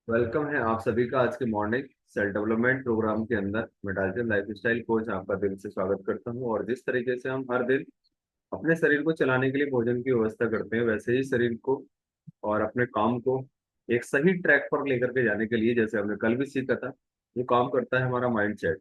Welcome है आप सभी का आज के मॉर्निंग सेल्फ डेवलपमेंट प्रोग्राम के अंदर। मैं डाल्टन लाइफस्टाइल कोच आपका दिल से स्वागत करता हूं। और जिस तरीके से हम हर दिन अपने शरीर को चलाने के लिए भोजन की व्यवस्था करते हैं, वैसे ही शरीर को और अपने काम को एक सही ट्रैक पर लेकर के जाने के लिए, जैसे हमने कल भी सीखा था, वो काम करता है हमारा माइंड सेट।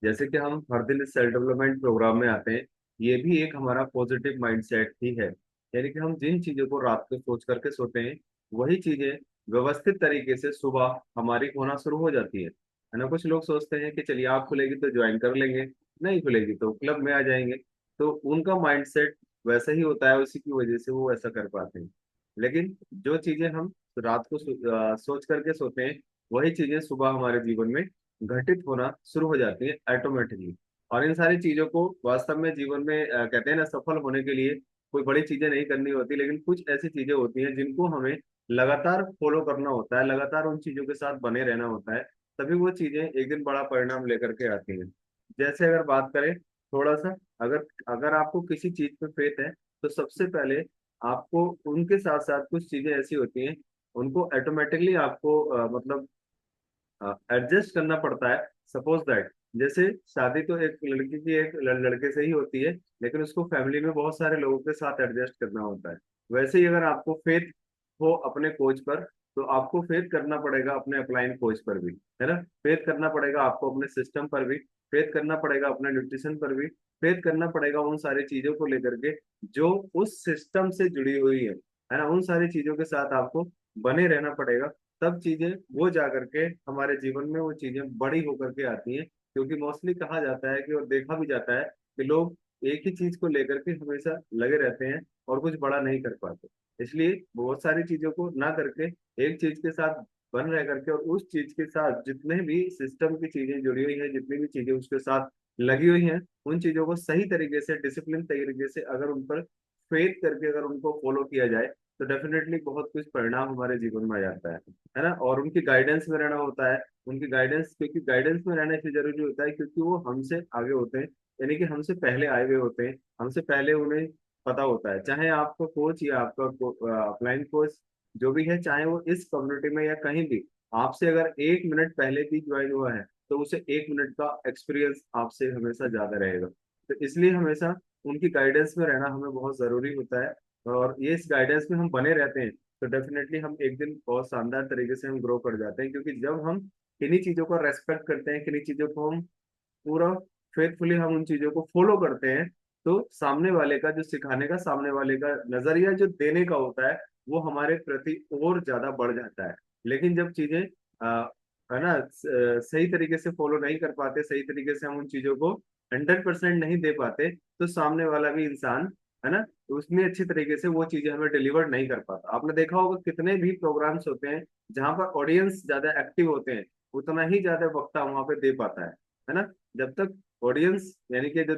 जैसे कि हम हर दिन इस सेल्फ डेवलपमेंट प्रोग्राम में आते हैं, ये भी एक हमारा पॉजिटिव माइंडसेट ही है। यानी कि हम जिन चीजों को रात को सोच करके सोते हैं, वही चीजें व्यवस्थित तरीके से सुबह हमारी होना शुरू हो जाती है ना। कुछ लोग सोचते हैं कि चलिए आँख खुलेगी तो ज्वाइन कर लेंगे, नहीं खुलेगी तो क्लब में आ जाएंगे। तो उनका माइंडसेट वैसा ही होता है, उसी की वजह से वो ऐसा कर पाते हैं। लेकिन जो चीजें हम रात को सोच करके सोते हैं, वही चीजें सुबह हमारे जीवन में घटित होना शुरू हो जाती है ऑटोमेटिकली। और इन सारी चीजों को वास्तव में जीवन में कहते हैं ना, सफल होने के लिए कोई बड़ी चीजें नहीं करनी होती, लेकिन कुछ ऐसी चीजें होती हैं जिनको हमें लगातार फॉलो करना होता है, लगातार उन चीजों के साथ बने रहना होता है। तभी वो चीजें एक दिन बड़ा परिणाम लेकर के आती हैं। जैसे अगर बात करें थोड़ा सा, अगर अगर आपको किसी चीज पे फेथ है, तो सबसे पहले आपको उनके साथ साथ कुछ चीजें ऐसी होती हैं, उनको ऑटोमेटिकली आपको मतलब एडजस्ट करना पड़ता है। सपोज दैट, जैसे शादी तो एक लड़की की एक लड़के से ही होती है, लेकिन उसको फैमिली में बहुत सारे लोगों के साथ एडजस्ट करना होता है। वैसे ही अगर आपको फेथ हो अपने कोच पर, तो आपको फेथ करना पड़ेगा अपने अपलाइन कोच पर भी, है ना। फेथ करना पड़ेगा आपको अपने सिस्टम पर भी, फेथ करना पड़ेगा अपने न्यूट्रिशन पर भी, फेथ करना पड़ेगा उन सारी चीजों को लेकर के जो उस सिस्टम से जुड़ी हुई है ना। उन सारी चीजों के साथ आपको बने रहना पड़ेगा। तब चीजें वो जा करके हमारे जीवन में वो चीजें बड़ी होकर के आती हैं। क्योंकि मोस्टली कहा जाता है कि, और देखा भी जाता है कि लोग एक ही चीज को लेकर के हमेशा लगे रहते हैं और कुछ बड़ा नहीं कर पाते। इसलिए बहुत सारी चीजों को ना करके एक चीज के साथ बन रह करके, और उस चीज के साथ जितने भी सिस्टम की चीजें जुड़ी हुई हैं, जितनी भी चीजें उसके साथ लगी हुई हैं, उन चीजों को सही तरीके से डिसिप्लिन तरीके से अगर उन पर फेथ करके अगर उनको फॉलो किया जाए, तो डेफिनेटली बहुत कुछ परिणाम हमारे जीवन में आ जाता है ना। और उनकी गाइडेंस में रहना होता है। उनकी गाइडेंस, क्योंकि गाइडेंस में रहना इसलिए जरूरी होता है क्योंकि वो हमसे आगे होते हैं, यानी कि हमसे पहले आए हुए होते हैं, हमसे पहले उन्हें पता होता है। चाहे आपका कोच या आपका अपलाइन कोच जो भी है, चाहे वो इस कम्युनिटी में या कहीं भी आपसे अगर 1 मिनट पहले भी ज्वाइन हुआ है, तो उसे 1 मिनट का एक्सपीरियंस आपसे हमेशा ज्यादा रहेगा। तो इसलिए हमेशा उनकी गाइडेंस में रहना हमें बहुत जरूरी होता है। और ये इस गाइडेंस में हम बने रहते हैं, तो डेफिनेटली हम एक दिन बहुत शानदार तरीके से हम ग्रो कर जाते हैं। क्योंकि जब हम किन्हीं चीजों का रेस्पेक्ट करते हैं, किन्हीं चीजों को हम पूरा फेथफुली हम उन चीजों को फॉलो करते हैं, तो सामने वाले का जो सिखाने का, सामने वाले का नजरिया जो देने का होता है, वो हमारे प्रति और ज्यादा बढ़ जाता है। लेकिन जब चीजें है ना सही तरीके से फॉलो नहीं कर पाते, सही तरीके से हम उन चीजों को 100% नहीं दे पाते, तो सामने वाला भी इंसान, है ना, तो उसमें अच्छी तरीके से वो चीजें हमें डिलीवर नहीं कर पाता। आपने देखा होगा कितने भी प्रोग्राम्स होते हैं जहां पर ऑडियंस ज्यादा एक्टिव होते हैं, उतना ही ज्यादा वक्ता वहां पे दे पाता है ना। जब तक ऑडियंस यानी कि जो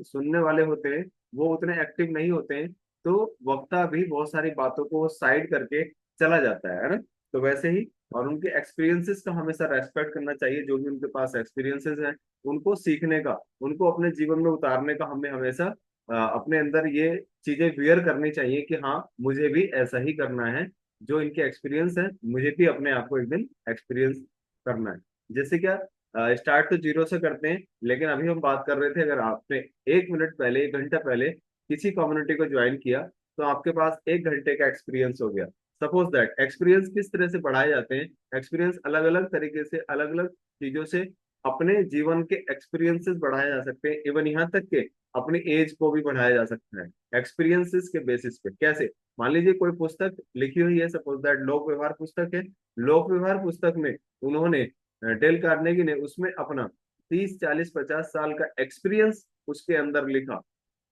सुनने वाले होते हैं वो उतने एक्टिव नहीं होते हैं, तो वक्ता भी बहुत सारी बातों को साइड करके चला जाता है ना। तो वैसे ही, और उनके एक्सपीरियंसेस का हमेशा रेस्पेक्ट करना चाहिए। जो भी उनके पास एक्सपीरियंसेस हैं, उनको सीखने का, उनको अपने जीवन में उतारने का हमें हमेशा अपने अंदर ये चीजें वियर करनी चाहिए कि हाँ, मुझे भी ऐसा ही करना है। जो इनके एक्सपीरियंस है, मुझे भी अपने आप को एक दिन एक्सपीरियंस करना है। जैसे क्या, स्टार्ट तो जीरो से करते हैं, लेकिन अभी हम बात कर रहे थे, अगर आपने 1 मिनट पहले, 1 घंटा पहले किसी कम्युनिटी को ज्वाइन किया, तो आपके पास 1 घंटे का एक्सपीरियंस हो गया। सपोज दैट, एक्सपीरियंस किस तरह से बढ़ाए जाते हैं? एक्सपीरियंस अलग अलग तरीके से, अलग अलग चीजों से अपने जीवन के एक्सपीरियंसेस बढ़ाए जा सकते हैं। इवन यहाँ तक के अपनी एज को भी बढ़ाया जा सकता है एक्सपीरियंसेस के बेसिस पे। कैसे? मान लीजिए कोई पुस्तक लिखी हुई है, सपोज दैट लोक व्यवहार पुस्तक है। लोक व्यवहार पुस्तक में उन्होंने, डेल कार्नेगी ने उसमें अपना 30 40 50 साल का एक्सपीरियंस उसके अंदर लिखा,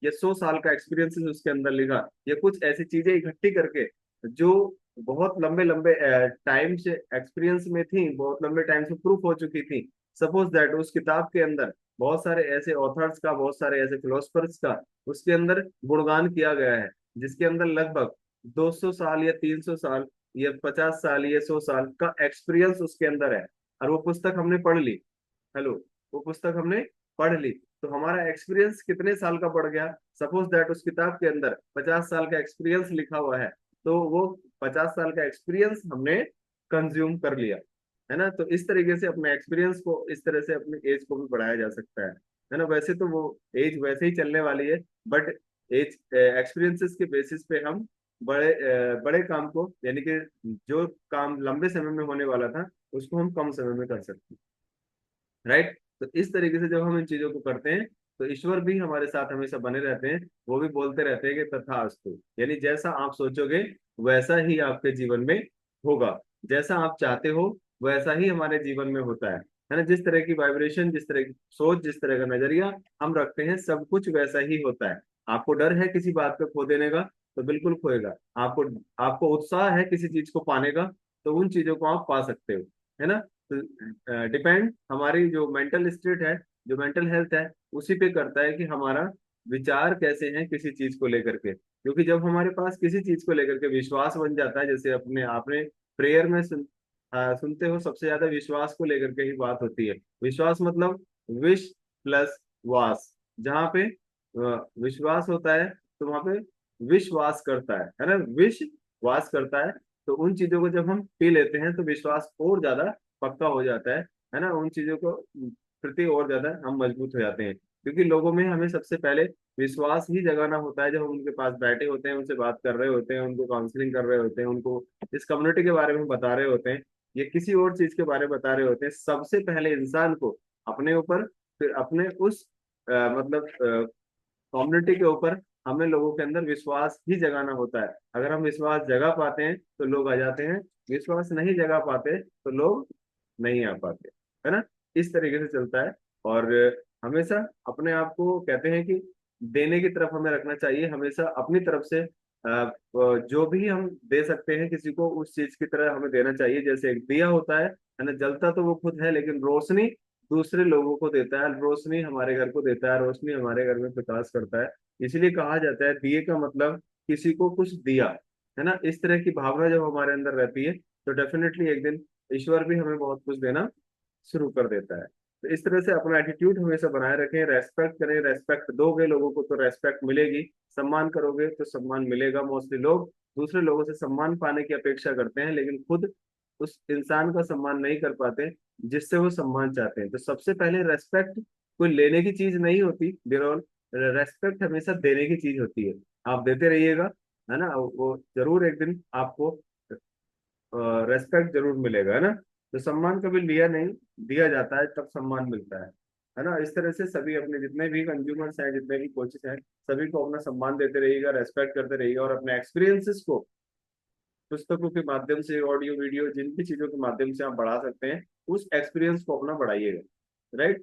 या 100 साल का एक्सपीरियंस उसके अंदर लिखा। ये कुछ ऐसी चीजें इकट्ठी करके जो बहुत लंबे लंबे टाइम से एक्सपीरियंस में थी, बहुत लंबे टाइम से प्रूफ हो चुकी थी। सपोज दैट उस किताब के अंदर बहुत सारे ऐसे ऑथर्स का, बहुत सारे ऐसे फिलोसफर्स का उसके अंदर गुणगान किया गया है, जिसके अंदर लगभग 200 साल या 300 साल या 50 साल या 100 साल का एक्सपीरियंस उसके अंदर है। और वो पुस्तक हमने पढ़ ली। हेलो, वो पुस्तक हमने पढ़ ली, तो हमारा एक्सपीरियंस कितने साल का बढ़ गया? सपोज दैट उस किताब के अंदर 50 साल का एक्सपीरियंस लिखा हुआ है, तो वो 50 साल का एक्सपीरियंस हमने कंज्यूम कर लिया, है ना। तो इस तरीके से अपने एक्सपीरियंस को, इस तरह से अपनी एज को भी बढ़ाया जा सकता है ना। वैसे तो वो एज वैसे ही चलने वाली है, बट एज एक्सपीरियंसेस के बेसिस पे हम बड़े काम को, यानी कि जो काम लंबे समय में होने वाला था उसको हम कम समय में कर सकते हैं, राइट। तो इस तरीके से जब हम इन चीजों को करते हैं तो ईश्वर भी हमारे साथ हमेशा बने रहते हैं। वो भी बोलते रहते हैं कि तथास्तु, यानी जैसा आप सोचोगे वैसा ही आपके जीवन में होगा, जैसा आप चाहते हो वैसा ही हमारे जीवन में होता है ना। जिस तरह की वाइब्रेशन, जिस तरह की सोच, जिस तरह का नजरिया हम रखते हैं, सब कुछ वैसा ही होता है। आपको डर है किसी बात पे खो देने का, तो बिल्कुल खोएगा। आपको आपको उत्साह है किसी चीज को पाने का, तो उन चीजों को आप पा सकते हो, है ना। तो डिपेंड हमारी जो मेंटल स्टेट है, जो मेंटल हेल्थ है, उसी पे करता है कि हमारा विचार कैसे हैं किसी चीज को लेकर के। क्योंकि जब हमारे पास किसी चीज को लेकर के विश्वास बन जाता है, जैसे अपने आपने प्रेयर में सुनते हो, सबसे ज्यादा विश्वास को लेकर के ही बात होती है। विश्वास मतलब विश प्लस वास। जहाँ पे विश्वास होता है तो वहां पे विश्वास करता है ना। विश वास करता है। तो उन चीजों को जब हम पी लेते हैं तो विश्वास और ज्यादा पक्का हो जाता है ना। उन चीजों को प्रति और ज्यादा हम मजबूत हो जाते हैं, क्योंकि लोगों में हमें सबसे पहले विश्वास ही जगाना होता है। जब हम उनके पास बैठे होते हैं, उनसे बात कर रहे होते हैं, उनको काउंसलिंग कर रहे होते हैं, उनको इस कम्युनिटी के बारे में बता रहे होते हैं, या किसी और चीज के बारे में बता रहे होते हैं, सबसे पहले इंसान को अपने ऊपर, फिर अपने उस मतलब कम्युनिटी के ऊपर हमें लोगों के अंदर विश्वास ही जगाना होता है। अगर हम विश्वास जगा पाते हैं तो लोग आ जाते हैं, विश्वास नहीं जगा पाते तो लोग नहीं आ पाते, है ना। इस तरीके से चलता है। और हमेशा अपने आप को कहते हैं कि देने की तरफ हमें रखना चाहिए, हमेशा अपनी तरफ से जो भी हम दे सकते हैं किसी को, उस चीज की तरह हमें देना चाहिए। जैसे एक दिया होता है ना, जलता तो वो खुद है लेकिन रोशनी दूसरे लोगों को देता है, रोशनी हमारे घर को देता है, रोशनी हमारे घर में प्रकाश करता है। इसलिए कहा जाता है दिए का मतलब किसी को कुछ दिया, है ना। इस तरह की भावना जब हमारे अंदर रहती है तो डेफिनेटली एक दिन ईश्वर भी हमें बहुत कुछ देना शुरू कर देता है। तो इस तरह से अपना एटीट्यूड हमेशा बनाए रखें, रेस्पेक्ट करें। रेस्पेक्ट दोगे लोगों को तो रेस्पेक्ट मिलेगी, सम्मान करोगे तो सम्मान मिलेगा। मोस्टली लोग दूसरे लोगों से सम्मान पाने की अपेक्षा करते हैं, लेकिन खुद उस इंसान का सम्मान नहीं कर पाते जिससे वो सम्मान चाहते हैं। तो सबसे पहले रेस्पेक्ट कोई लेने की चीज नहीं होती बिरौल, रेस्पेक्ट हमेशा देने की चीज होती है। आप देते रहिएगा, है ना, वो जरूर एक दिन आपको रेस्पेक्ट जरूर मिलेगा, है ना। तो सम्मान कभी लिया नहीं, दिया जाता है तब सम्मान मिलता है ना। इस तरह से सभी अपने जितने भी कंज्यूमर्स हैं, जितने भी कोचेस हैं, सभी को अपना सम्मान देते रहिएगा, रेस्पेक्ट करते रहिएगा, और अपने एक्सपीरियंसेस को पुस्तकों के माध्यम से, ऑडियो वीडियो, जिन भी चीजों के माध्यम से आप बढ़ा सकते हैं, उस एक्सपीरियंस को अपना बढ़ाइएगा, राइट।